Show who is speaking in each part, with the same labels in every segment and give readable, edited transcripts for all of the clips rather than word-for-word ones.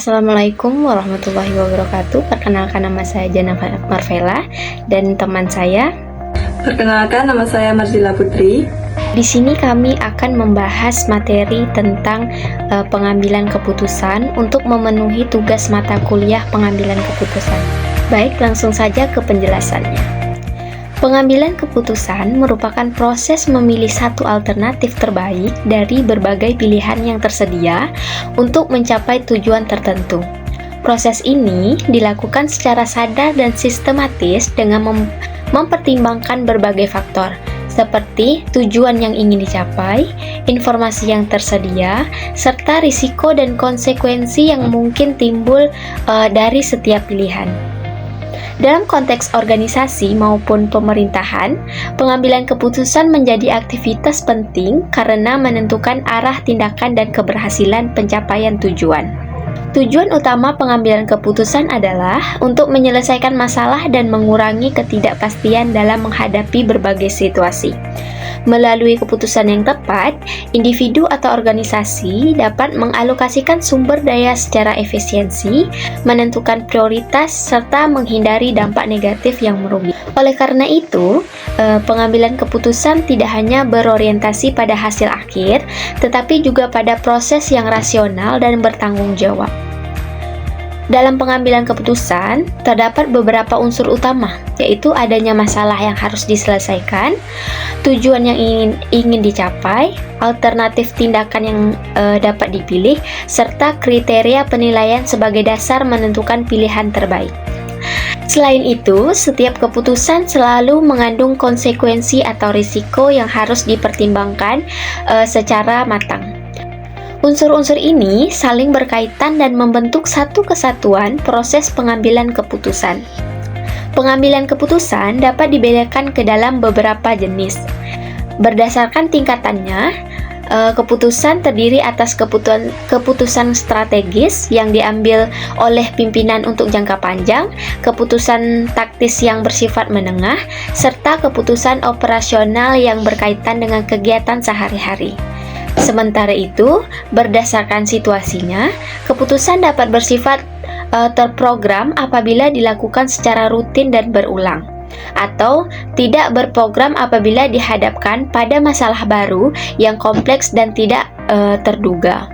Speaker 1: Assalamualaikum warahmatullahi wabarakatuh. Perkenalkan, nama saya Jana Marvela dan teman saya.
Speaker 2: Perkenalkan, nama saya Marzila Putri.
Speaker 1: Di sini kami akan membahas materi tentang pengambilan keputusan untuk memenuhi tugas mata kuliah pengambilan keputusan. Baik, langsung saja ke penjelasannya. Pengambilan keputusan merupakan proses memilih satu alternatif terbaik dari berbagai pilihan yang tersedia untuk mencapai tujuan tertentu. Proses ini dilakukan secara sadar dan sistematis dengan mempertimbangkan berbagai faktor, seperti tujuan yang ingin dicapai, informasi yang tersedia, serta risiko dan konsekuensi yang mungkin timbul dari setiap pilihan. Dalam konteks organisasi maupun pemerintahan, pengambilan keputusan menjadi aktivitas penting karena menentukan arah tindakan dan keberhasilan pencapaian tujuan. Tujuan utama pengambilan keputusan adalah untuk menyelesaikan masalah dan mengurangi ketidakpastian dalam menghadapi berbagai situasi. Melalui keputusan yang tepat, individu atau organisasi dapat mengalokasikan sumber daya secara efisiensi, menentukan prioritas, serta menghindari dampak negatif yang merugikan. Oleh karena itu, pengambilan keputusan tidak hanya berorientasi pada hasil akhir, tetapi juga pada proses yang rasional dan bertanggung jawab. Dalam pengambilan keputusan, terdapat beberapa unsur utama, yaitu adanya masalah yang harus diselesaikan, tujuan yang ingin dicapai, alternatif tindakan yang dapat dipilih, serta kriteria penilaian sebagai dasar menentukan pilihan terbaik. Selain itu, setiap keputusan selalu mengandung konsekuensi atau risiko yang harus dipertimbangkan secara matang. Unsur-unsur ini saling berkaitan dan membentuk satu kesatuan proses pengambilan keputusan. Pengambilan keputusan dapat dibedakan ke dalam beberapa jenis. Berdasarkan tingkatannya, keputusan terdiri atas keputusan strategis yang diambil oleh pimpinan untuk jangka panjang, keputusan taktis yang bersifat menengah, serta keputusan operasional yang berkaitan dengan kegiatan sehari-hari. Sementara itu, berdasarkan situasinya, keputusan dapat bersifat terprogram apabila dilakukan secara rutin dan berulang, atau tidak berprogram apabila dihadapkan pada masalah baru yang kompleks dan tidak terduga.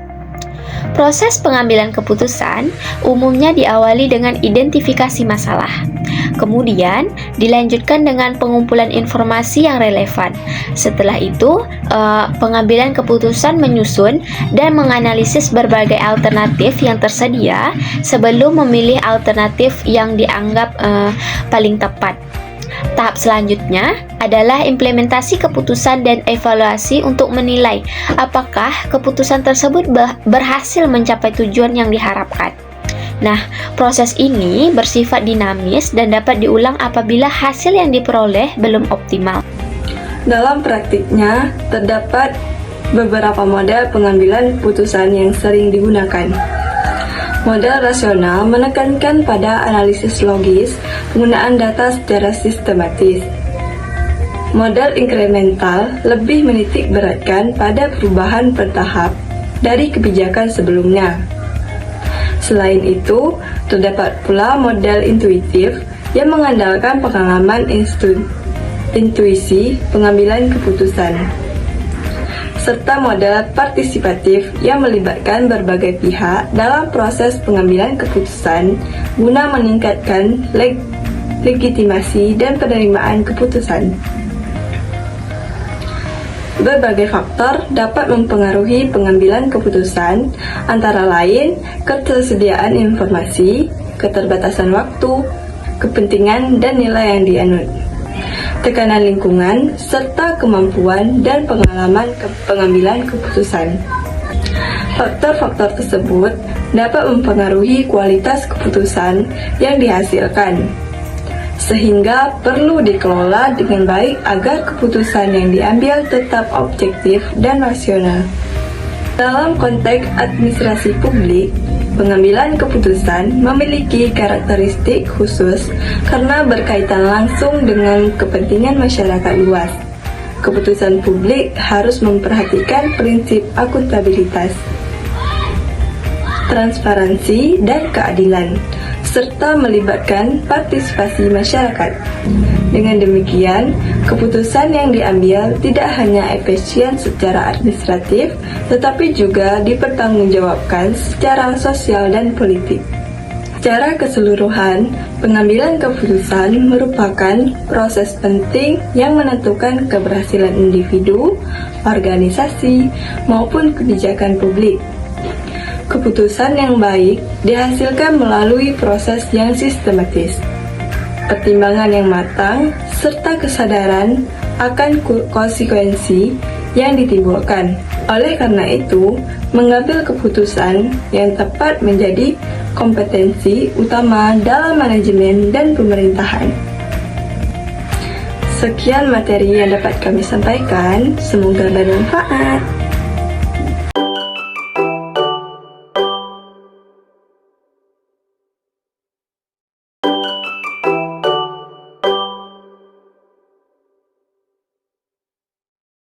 Speaker 1: Proses pengambilan keputusan umumnya diawali dengan identifikasi masalah. Kemudian dilanjutkan dengan pengumpulan informasi yang relevan. Setelah itu, pengambilan keputusan menyusun dan menganalisis berbagai alternatif yang tersedia sebelum memilih alternatif yang dianggap paling tepat. Tahap selanjutnya adalah implementasi keputusan dan evaluasi untuk menilai apakah keputusan tersebut berhasil mencapai tujuan yang diharapkan. Nah, proses ini bersifat dinamis dan dapat diulang apabila hasil yang diperoleh belum optimal.
Speaker 2: Dalam praktiknya, terdapat beberapa model pengambilan keputusan yang sering digunakan. Model rasional menekankan pada analisis logis, penggunaan data secara sistematis. Model inkremental lebih menitik beratkan pada perubahan bertahap dari kebijakan sebelumnya. Selain itu, terdapat pula model intuitif yang mengandalkan pengalaman intuisi pengambilan keputusan, serta model partisipatif yang melibatkan berbagai pihak dalam proses pengambilan keputusan guna meningkatkan legitimasi dan penerimaan keputusan. Berbagai faktor dapat mempengaruhi pengambilan keputusan, antara lain ketersediaan informasi, keterbatasan waktu, kepentingan dan nilai yang dianut, tekanan lingkungan, serta kemampuan dan pengalaman pengambilan keputusan. Faktor-faktor tersebut dapat mempengaruhi kualitas keputusan yang dihasilkan, sehingga perlu dikelola dengan baik agar keputusan yang diambil tetap objektif dan rasional. Dalam konteks administrasi publik, pengambilan keputusan memiliki karakteristik khusus karena berkaitan langsung dengan kepentingan masyarakat luas. Keputusan publik harus memperhatikan prinsip akuntabilitas. transparansi, dan keadilan, serta melibatkan partisipasi masyarakat. Dengan demikian, keputusan yang diambil tidak hanya efisien secara administratif, tetapi juga dipertanggungjawabkan secara sosial dan politik. Secara keseluruhan, pengambilan keputusan merupakan proses penting yang menentukan keberhasilan individu, organisasi, maupun kebijakan publik. Keputusan yang baik dihasilkan melalui proses yang sistematis, pertimbangan yang matang, serta kesadaran akan konsekuensi yang ditimbulkan. Oleh karena itu, mengambil keputusan yang tepat menjadi kompetensi utama dalam manajemen dan pemerintahan. Sekian materi yang dapat kami sampaikan, semoga bermanfaat.